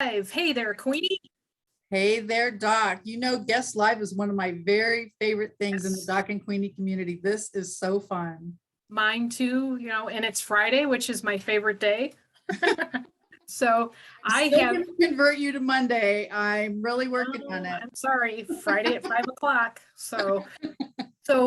Live. Hey there, Queenie. Hey there, Doc. Guest Live is one of my very favorite things in the Yes. Doc and Queenie community. This is so fun. Mine too, and it's Friday, which is my favorite day. So I'm I still have, going to convert you to Monday. I'm really working on oh, it. I'm sorry, Friday at 5 o'clock. So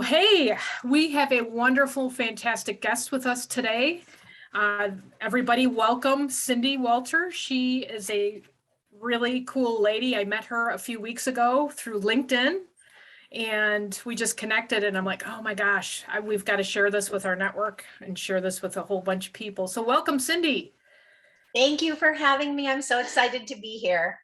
hey, we have a wonderful, fantastic guest with us today. Everybody welcome Cyndi Walter. She is a really cool lady. I met her a few weeks ago through LinkedIn. And we just connected, and I'm like, oh my gosh, we've got to share this with our network and share this with a whole bunch of people. So welcome, Cyndi. Thank you for having me. I'm so excited to be here.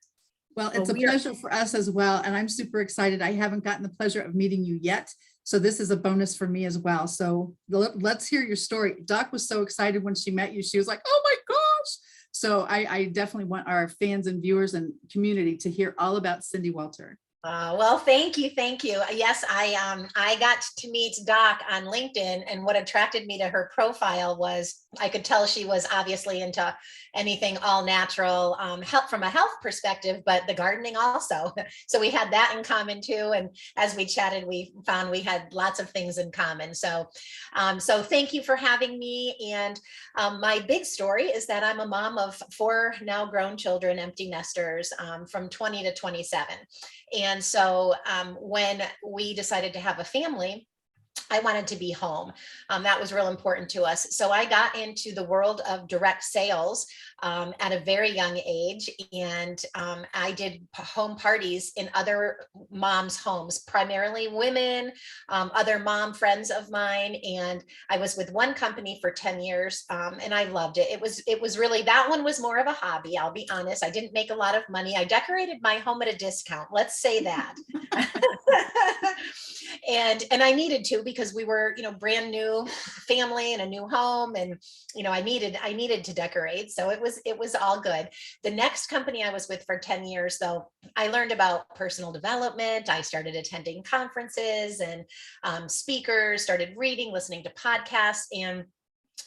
Well, Well, it's a pleasure for us as well. And I'm super excited. I haven't gotten the pleasure of meeting you yet. So this is a bonus for me as well. So let's hear your story. Doc was so excited when she met you. She was like, oh my gosh. So I definitely want our fans and viewers and community to hear all about Cyndi Walter. Well, thank you. Yes, I got to meet Doc on LinkedIn, and what attracted me to her profile was I could tell she was obviously into anything all natural, help from a health perspective, but the gardening also. So we had that in common too. And as we chatted, we found we had lots of things in common. So thank you for having me. And my big story is that I'm a mom of 4 now grown children, empty nesters, from 20 to 27. And so when we decided to have a family, I wanted to be home. That was real important to us. So I got into the world of direct sales at a very young age. And I did home parties in other moms' homes, primarily women, other mom friends of mine. And I was with one company for 10 years and I loved it. It was really, that one was more of a hobby. I'll be honest. I didn't make a lot of money. I decorated my home at a discount. Let's say that. And I needed to, because we were, brand new family and a new home, and I needed to decorate. So it was all good. The next company I was with for 10 years, though, I learned about personal development. I started attending conferences and speakers, started reading, listening to podcasts, and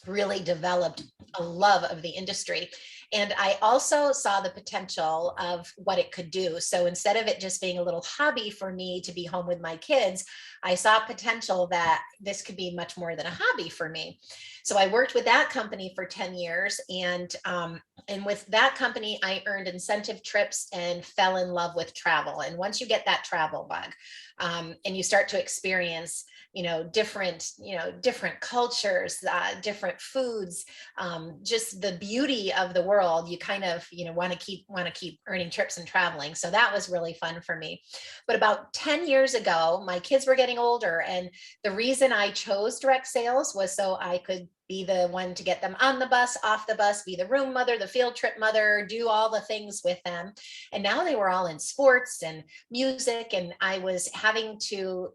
really developed a love of the industry. And I also saw the potential of what it could do. So instead of it just being a little hobby for me to be home with my kids, I saw potential that this could be much more than a hobby for me. So I worked with that company for 10 years. And with that company, I earned incentive trips and fell in love with travel. And once you get that travel bug, and you start to experience, different cultures, different foods, just the beauty of the world, you kind of, want to keep earning trips and traveling. So that was really fun for me. But about 10 years ago, my kids were getting older. And the reason I chose direct sales was so I could be the one to get them on the bus, off the bus, be the room mother, the field trip mother, do all the things with them. And now they were all in sports and music. And I was having to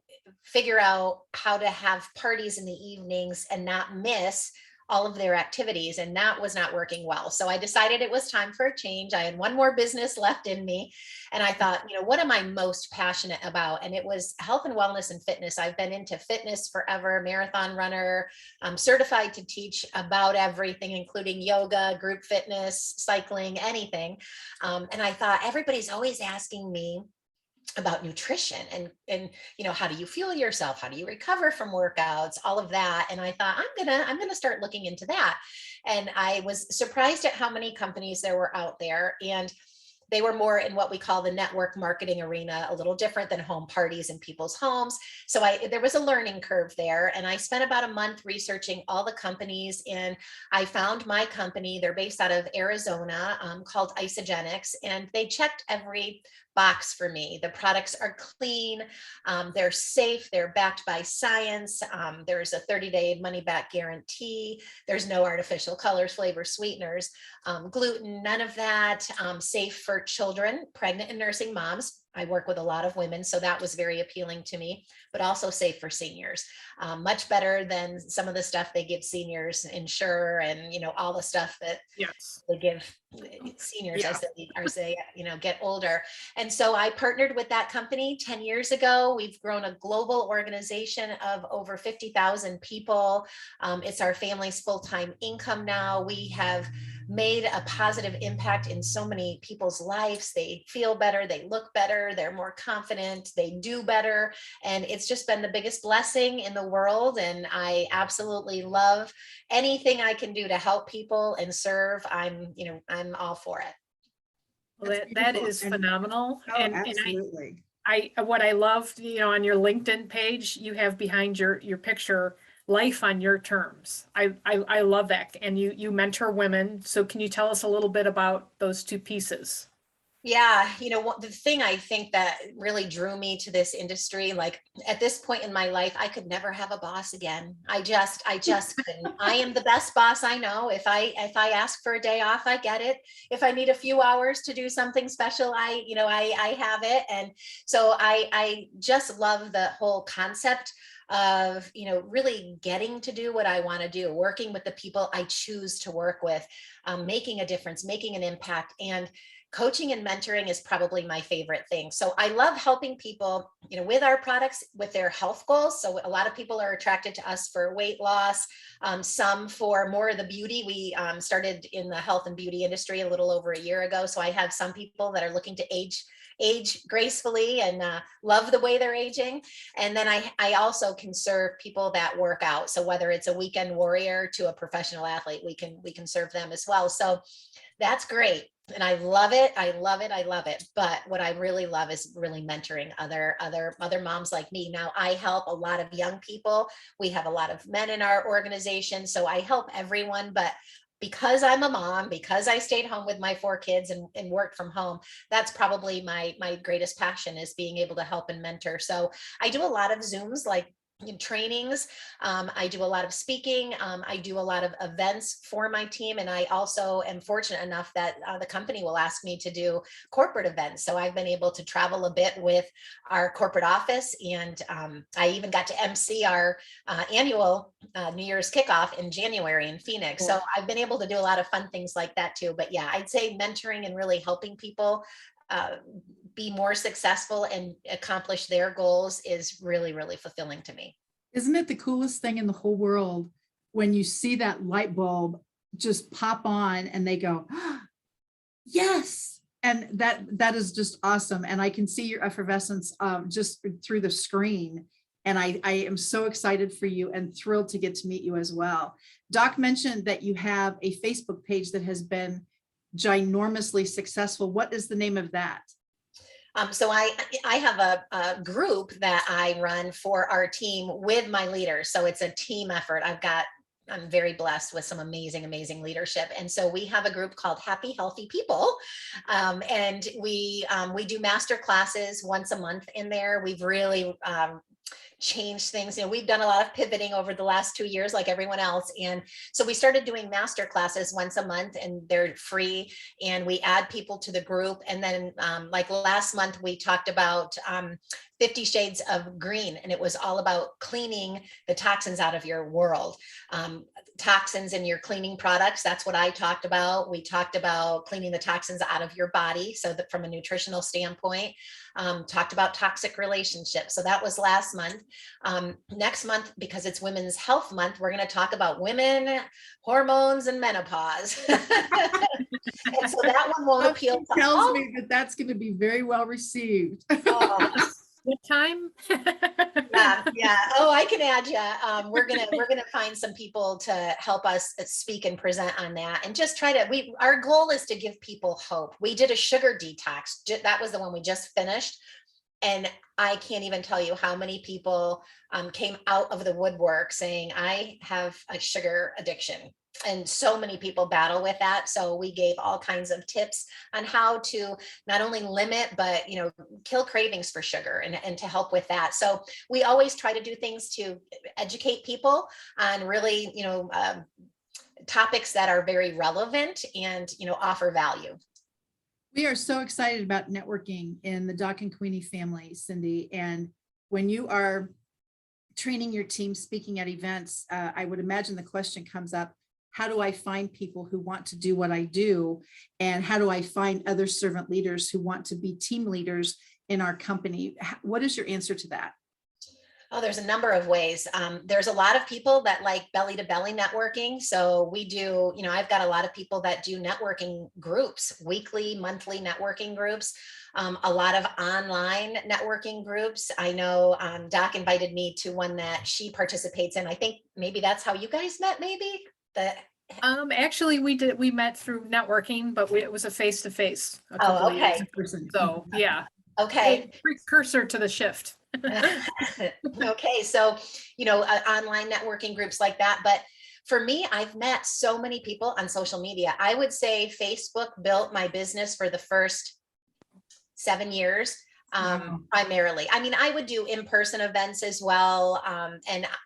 figure out how to have parties in the evenings and not miss all of their activities. And that was not working well. So I decided it was time for a change. I had one more business left in me. And I thought, what am I most passionate about? And it was health and wellness and fitness. I've been into fitness forever, marathon runner. I'm certified to teach about everything, including yoga, group fitness, cycling, anything. And I thought, everybody's always asking me about nutrition and how do you fuel yourself, how do you recover from workouts, all of that. And I thought, I'm gonna start looking into that. And I was surprised at how many companies there were out there, and they were more in what we call the network marketing arena, a little different than home parties in people's homes. So there was a learning curve there. And I spent about a month researching all the companies, and I found my company. They're based out of Arizona, called Isogenics, and they checked every box for me. The products are clean, they're safe, they're backed by science. There's a 30-day money back guarantee. There's no artificial colors, flavors, sweeteners, gluten, none of that. Safe for children, pregnant and nursing moms. I work with a lot of women, so that was very appealing to me, but also safe for seniors. Much better than some of the stuff they give seniors, Insure, and all the stuff that yes, they give seniors yeah, as they get older. And so I partnered with that company 10 years ago. We've grown a global organization of over 50,000 people. It's our family's full-time income now. We have made a positive impact in so many people's lives. They feel better, they look better, they're more confident, they do better. And it's just been the biggest blessing in the world. And I absolutely love anything I can do to help people and serve. I'm all for it. Well, That's that beautiful. is And- phenomenal. Oh, And absolutely. what I loved, on your LinkedIn page, you have behind your picture, life on your terms. I love that. And you mentor women. So can you tell us a little bit about those two pieces? Yeah, the thing I think that really drew me to this industry, like at this point in my life, I could never have a boss again. I just couldn't. I am the best boss I know. If I ask for a day off, I get it. If I need a few hours to do something special, I have it. And so I just love the whole concept of really getting to do what I want to do, working with the people I choose to work with, making a difference, making an impact. And coaching and mentoring is probably my favorite thing. So I love helping people, with our products, with their health goals. So a lot of people are attracted to us for weight loss, some for more of the beauty. We started in the health and beauty industry a little over a year ago. So I have some people that are looking to age gracefully and love the way they're aging. And then I also can serve people that work out. So whether it's a weekend warrior to a professional athlete, we can serve them as well. So that's great. And I love it. I love it. I love it. But what I really love is really mentoring other moms like me. Now I help a lot of young people. We have a lot of men in our organization. So I help everyone, but because I'm a mom, because I stayed home with my 4 kids and worked from home, that's probably my greatest passion, is being able to help and mentor. So I do a lot of Zooms, like trainings. I do a lot of speaking. I do a lot of events for my team. And I also am fortunate enough that the company will ask me to do corporate events. So I've been able to travel a bit with our corporate office. And I even got to MC our annual New Year's kickoff in January in Phoenix. So I've been able to do a lot of fun things like that too. But yeah, I'd say mentoring and really helping people be more successful and accomplish their goals is really, really fulfilling to me. Isn't it the coolest thing in the whole world when you see that light bulb just pop on and they go, "Ah, yes." And that is just awesome. And I can see your effervescence just through the screen. And I am so excited for you and thrilled to get to meet you as well. Doc mentioned that you have a Facebook page that has been ginormously successful. What is the name of that? So I have a group that I run for our team with my leaders. So it's a team effort. I'm very blessed with some amazing, amazing leadership. And so we have a group called Happy Healthy People. And we do master classes once a month in there. We've really change things. We've done a lot of pivoting over the last 2 years, like everyone else. And so we started doing master classes once a month, and they're free. And we add people to the group. And then like last month, we talked about 50 Shades of Green, and it was all about cleaning the toxins out of your world. Toxins in your cleaning products. That's what I talked about. We talked about cleaning the toxins out of your body. So that from a nutritional standpoint, talked about toxic relationships. So that was last month. Next month, because it's Women's Health Month, we're going to talk about women, hormones, and menopause. And so that one won't appeal to tells all. me that that's going to be very well received. Oh. What time? Yeah. Oh, I can add you. We're gonna find some people to help us speak and present on that, and just try to. Our goal is to give people hope. We did a sugar detox. That was the one we just finished, and I can't even tell you how many people came out of the woodwork saying, "I have a sugar addiction." And so many people battle with that. So we gave all kinds of tips on how to not only limit, but, kill cravings for sugar and to help with that. So we always try to do things to educate people on really, topics that are very relevant and, offer value. We are so excited about networking in the Doc and Queenie family, Cyndi. And when you are training your team, speaking at events, I would imagine the question comes up, how do I find people who want to do what I do? And how do I find other servant leaders who want to be team leaders in our company? What is your answer to that? Oh, there's a number of ways. There's a lot of people that like belly to belly networking. So we do, I've got a lot of people that do networking groups, weekly, monthly networking groups, a lot of online networking groups. I know Doc invited me to one that she participates in. I think maybe that's how you guys met, maybe? Actually, we met through networking, but it was a face-to-face a couple of years Okay. Person. So, yeah. Okay. Precursor to the shift. Okay, so online networking groups like that. But for me, I've met so many people on social media. I would say Facebook built my business for the first 7 years, Wow. primarily. I mean, I would do in-person events as well,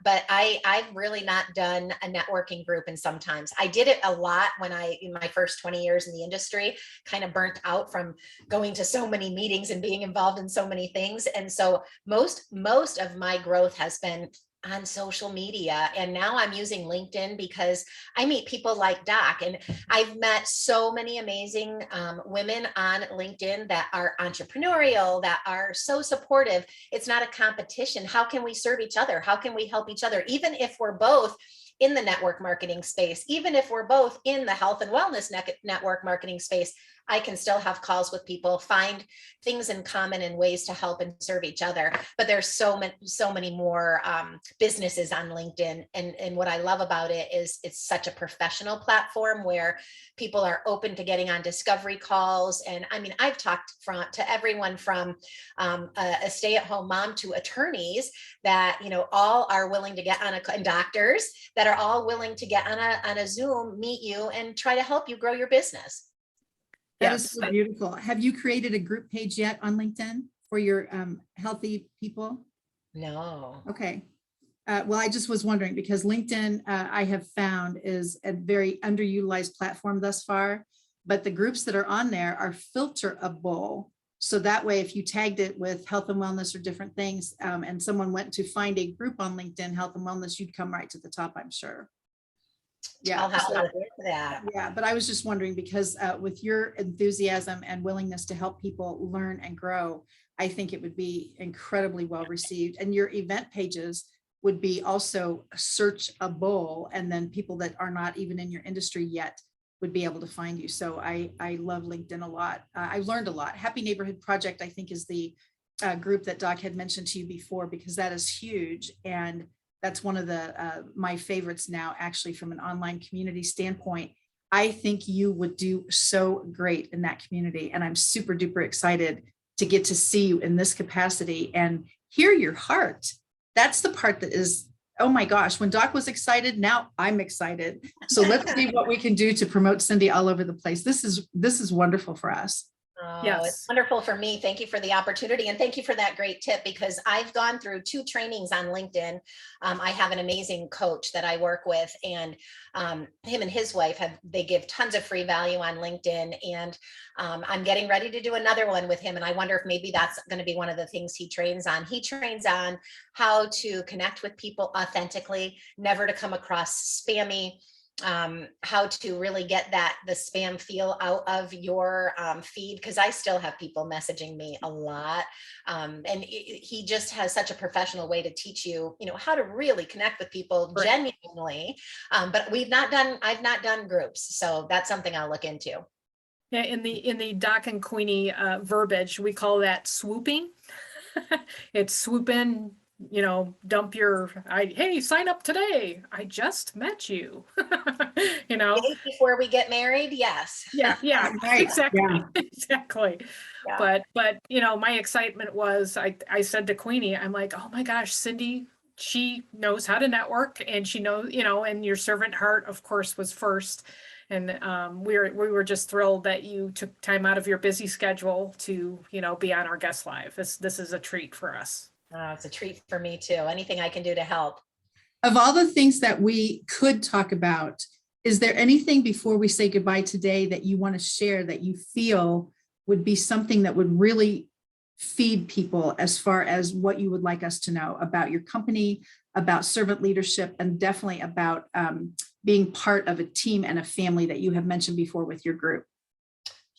but I've really not done a networking group. And sometimes I did it a lot when in my first 20 years in the industry, kind of burnt out from going to so many meetings and being involved in so many things. And so most of my growth has been on social media. And now I'm using LinkedIn because I meet people like Doc, and I've met so many amazing women on LinkedIn that are entrepreneurial, that are so supportive. It's not a competition. How can we serve each other? How can we help each other? Even if we're both in the network marketing space, even if we're both in the health and wellness network marketing space, I can still have calls with people, find things in common and ways to help and serve each other. But there's so many more businesses on LinkedIn. And what I love about it is it's such a professional platform where people are open to getting on discovery calls. And I mean, I've talked to everyone from a stay-at-home mom to attorneys that, all are willing to get on and doctors that are all willing to get on a Zoom, meet you, and try to help you grow your business. That is so beautiful. Have you created a group page yet on LinkedIn for your healthy people? No. Okay. Well, I just was wondering because LinkedIn, I have found is a very underutilized platform thus far, but the groups that are on there are filterable. So that way, if you tagged it with health and wellness or different things, and someone went to find a group on LinkedIn, health and wellness, you'd come right to the top, I'm sure. Yeah. I'll have to look into that. Yeah, but I was just wondering because with your enthusiasm and willingness to help people learn and grow, I think it would be incredibly well received. And your event pages would be also searchable, and then people that are not even in your industry yet would be able to find you. So I love LinkedIn a lot. I learned a lot. Happy Neighborhood Project, I think, is the group that Doc had mentioned to you before, because that is huge. And that's one of the my favorites now, actually, from an online community standpoint. I think you would do so great in that community. And I'm super duper excited to get to see you in this capacity and hear your heart. That's the part that is, oh my gosh, when Doc was excited, now I'm excited. So let's see what we can do to promote Cyndi all over the place. This is wonderful for us. Oh, Yes. It's wonderful for me. Thank you for the opportunity. And thank you for that great tip, because I've gone through 2 trainings on LinkedIn. I have an amazing coach that I work with, and him and his wife they give tons of free value on LinkedIn. And I'm getting ready to do another one with him. And I wonder if maybe that's going to be one of the things he trains on. He trains on how to connect with people authentically, never to come across spammy, how to really get the spam feel out of your feed, because I still have people messaging me a lot, and he just has such a professional way to teach you, how to really connect with people genuinely. But I've not done groups, so that's something I'll look into. Yeah, in the Doc and Queenie verbiage, we call that swooping. It's swoop in, dump hey, sign up today. I just met you. Days before we get married, yes. Yeah, Right. exactly. Yeah. Exactly. Yeah. But my excitement was I said to Queenie, I'm like, oh my gosh, Cyndi, she knows how to network, and she knows, and your servant heart, of course, was first. And we were just thrilled that you took time out of your busy schedule to, be on our guest live. This is a treat for us. Oh, it's a treat for me too. Anything I can do to help. Of all the things that we could talk about, is there anything before we say goodbye today that you want to share that you feel would be something that would really feed people as far as what you would like us to know about your company, about servant leadership, and definitely about being part of a team and a family that you have mentioned before with your group?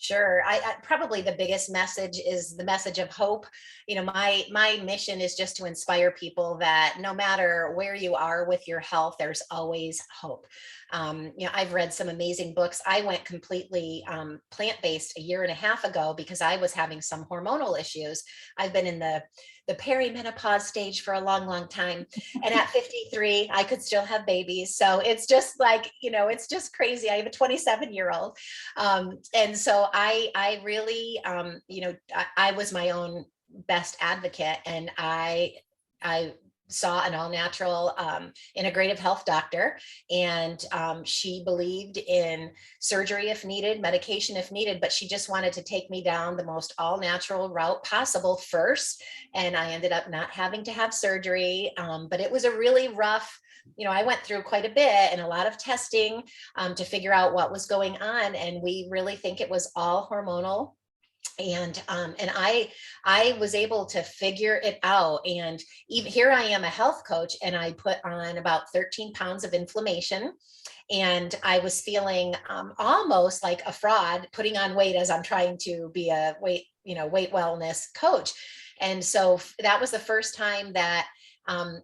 Sure. I probably the biggest message is the message of hope. My mission is just to inspire people that no matter where you are with your health, there's always hope. I've read some amazing books. I went completely plant-based a year and a half ago because I was having some hormonal issues. I've been in the perimenopause stage for a long, long time. And at 53, I could still have babies. So it's just like, it's just crazy. I have a 27-year-old. And so I really, I was my own best advocate, and I saw an all natural integrative health doctor, and she believed in surgery if needed, medication if needed, but she just wanted to take me down the most all natural route possible first. And I ended up not having to have surgery, but it was a really rough, I went through quite a bit and a lot of testing to figure out what was going on. And we really think it was all hormonal. And I was able to figure it out. And even here I am a health coach, and I put on about 13 pounds of inflammation. And I was feeling almost like a fraud putting on weight as I'm trying to be a weight wellness coach. And so that was the first time that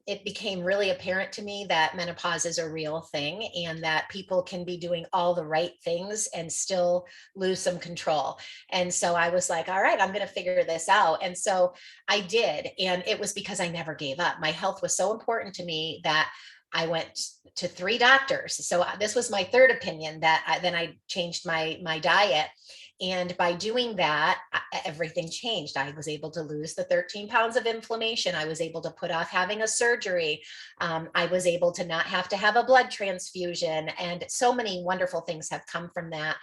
it became really apparent to me that menopause is a real thing, and that people can be doing all the right things and still lose some control. And so I was like, all right, I'm going to figure this out. And so I did. And it was because I never gave up. My health was so important to me that I went to 3 doctors. So this was my third opinion then I changed my diet. And by doing that, everything changed. I was able to lose the 13 pounds of inflammation. I was able to put off having a surgery. I was able to not have to have a blood transfusion. And so many wonderful things have come from that.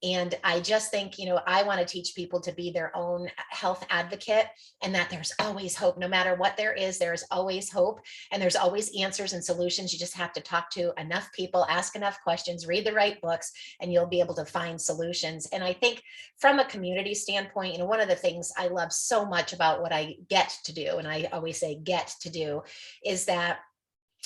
And I just think, I want to teach people to be their own health advocate, and that there's always hope. No matter what there is always hope. And there's always answers and solutions. You just have to talk to enough people, ask enough questions, read the right books, and you'll be able to find solutions. And I think from a community standpoint, one of the things I love so much about what I get to do, and I always say get to do, is that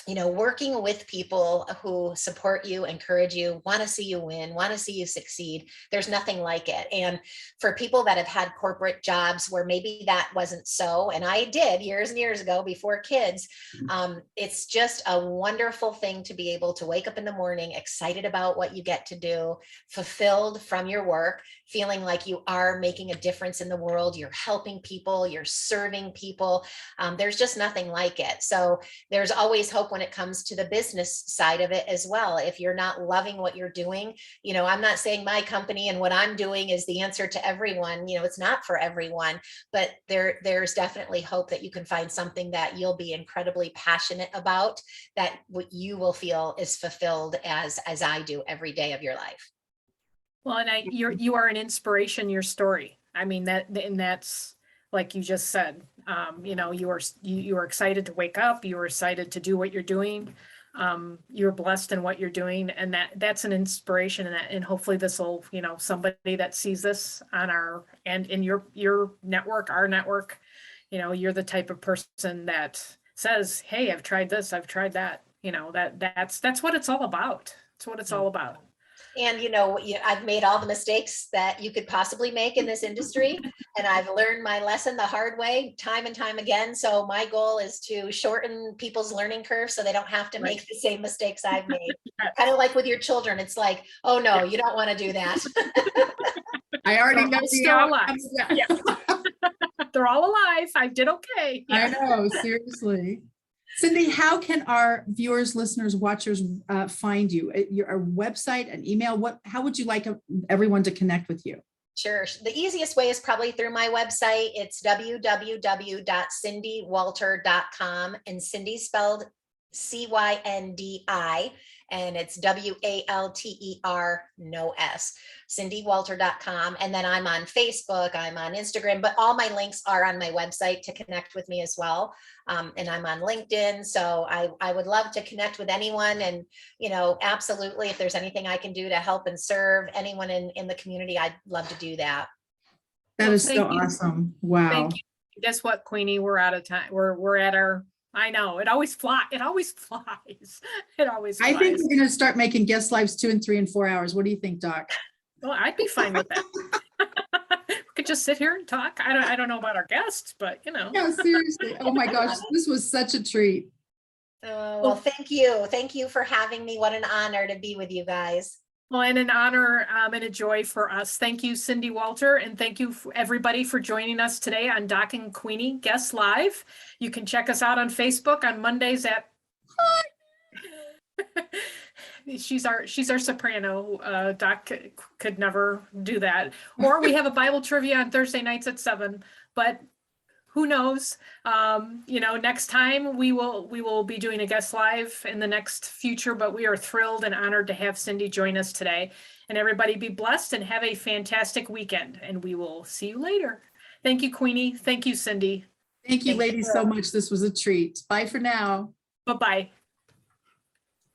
working with people who support you, encourage you, want to see you win, want to see you succeed. There's nothing like it. And for people that have had corporate jobs where maybe that wasn't so, and I did years and years ago before kids, it's just a wonderful thing to be able to wake up in the morning, excited about what you get to do, fulfilled from your work, feeling like you are making a difference in the world. You're helping people, you're serving people. There's just nothing like it. So there's always hope when it comes to the business side of it as well. If you're not loving what you're doing, I'm not saying my company and what I'm doing is the answer to everyone. It's not for everyone, but there's definitely hope that you can find something that you'll be incredibly passionate about, that what you will feel is fulfilled as I do every day of your life. Well, and you are an inspiration, your story. I mean, that's like you just said, you are excited to wake up. You are excited to do what you're doing. You're blessed in what you're doing, and that's an inspiration. And hopefully this will, somebody that sees this in your network, our network, you're the type of person that says, hey, I've tried this, I've tried that. That's what it's all about. It's what it's all about. And, I've made all the mistakes that you could possibly make in this industry. And I've learned my lesson the hard way time and time again. So my goal is to shorten people's learning curve so they don't have to make the same mistakes I've made. Kind of like with your children. It's like, oh no, you don't want to do that. I already know still alive. Yes. They're all alive. I did okay. Yes. I know, seriously. Cyndi, how can our viewers, listeners, watchers find you? Your website, an email? How would you like everyone to connect with you? Sure. The easiest way is probably through my website. It's www.cindywalter.com, and Cyndi spelled Cyndi, and it's WALTER, no S, cindywalter.com. And then I'm on Facebook, I'm on Instagram, but all my links are on my website to connect with me as well. And I'm on LinkedIn. So I would love to connect with anyone. And, absolutely, if there's anything I can do to help and serve anyone in the community, I'd love to do that. That is so awesome. Wow. Thank you. Guess what, Queenie? We're out of time. We're at our, I know, it always flies. It always flies. I think we're going to start making guest lives 2 and 3 and 4 hours. What do you think, Doc? Well, I'd be fine with that. could just sit here and talk. I don't know about our guests, but you know. Yeah, seriously. Oh my gosh, this was such a treat. Well, thank you. Thank you for having me. What an honor to be with you guys. Well, and an honor and a joy for us. Thank you, Cyndi Walter, and thank you everybody for joining us today on Doc and Queenie Guest Live. You can check us out on Facebook on Mondays at. She's our soprano. Doc could never do that. Or we have a Bible trivia on Thursday nights at 7. But who knows? Next time we will be doing a guest live in the next future, but we are thrilled and honored to have Cyndi join us today. And everybody be blessed and have a fantastic weekend. And we will see you later. Thank you, Queenie. Thank you, Cyndi. Thank you, ladies, so much. This was a treat. Bye for now. Bye-bye.